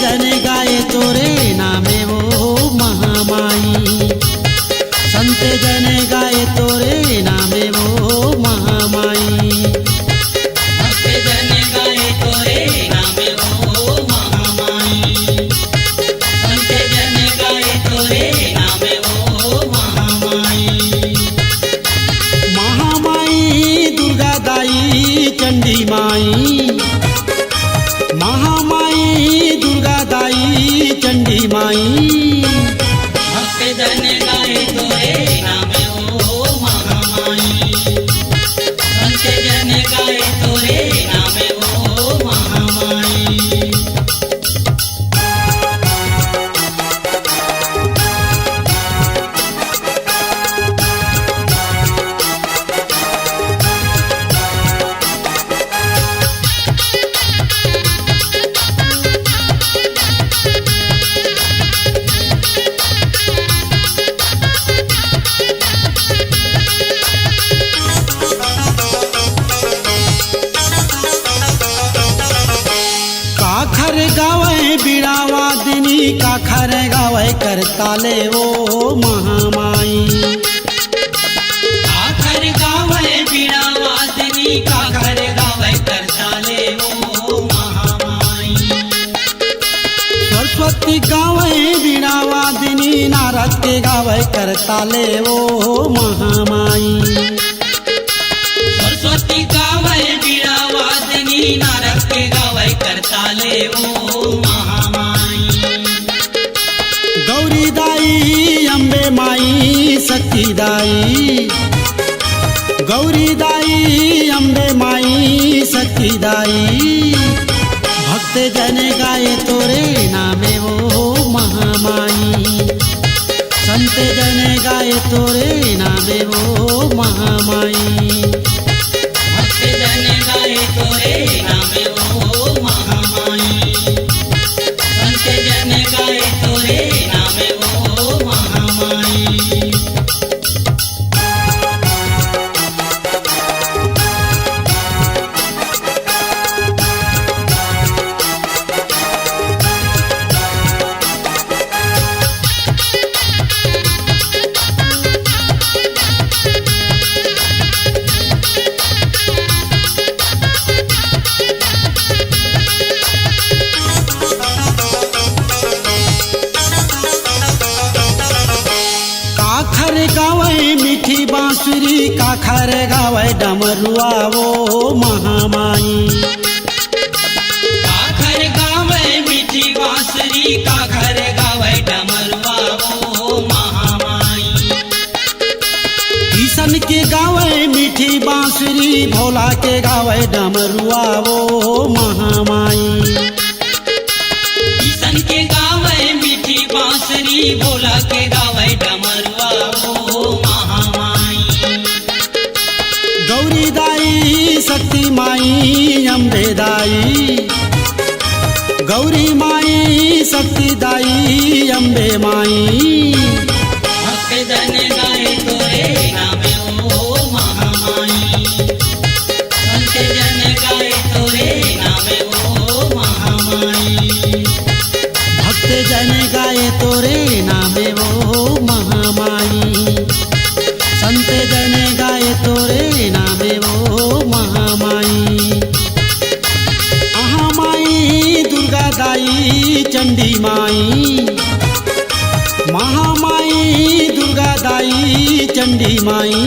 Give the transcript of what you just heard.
जन गाए तोरे नामे वो महामाई। संत जन गाए तोरे नामे वो महामाई। भक्त जन गाए तोरे नामे वो महामाई। संत जन गाए तोरे नामे वो महामाई। महामाई दुर्गा दाई चंडी माई। महामाई दुर्गा दाई चंडी माई। भक्त जन गाए तोरे नामे वो महामाई। संत जन गाए तोरे नामे वो महामाई। काखर गावे बीड़ावादिनी काखर गावे करताले वो महामाई। काखर गावे बीड़ा वादनी काखर गावे करताले वो महामाई। सरस्वती गावे बीड़ावादिनी नारद के गावे करताले वो महामाई। सरस्वती गावे बीड़ा वादनी नारद के गावे करताले वो महामाई। गौरी दाई अम्बे माई शक्ति दाई। गौरी दाई अम्बे माई शक्ति दाई। भक्त जन गाए तोरे नामे वो महामाई। संत जन गाए तोरे नामे वो महामाई। भक्त जन गाए तोरे नामे वो महामाई। संत जन गाए तोरे नामे वो महामाई। काखर गावे मीठी बांसुरी काखर गावे डमरुआ वो महामाई। काखर गावे मीठी बांसुरी काखर गावे डमरुआ वो महामाई। किशन के गावे मीठी बांसुरी भोला के गावे डमरुआ वो महामाई। किशन के गावे मीठी बांसुरी भोला के गावे डमरुआ वो महामाई। गौरी दाई शक्ति माई अम्बे दाई। गौरी माई शक्ति दाई अम्बे माई। भक्त जन गाए तोरे नामे वो महामाई। संत जन गाए तोरे नामे वो महामाई। भक्त जन गाए तोरे नामे वो महामाई। संत जन गाए तोरे नामे वो महामाई। महामाई दुर्गा दाई चंडी माई। महामाई दुर्गा दाई चंडी माई।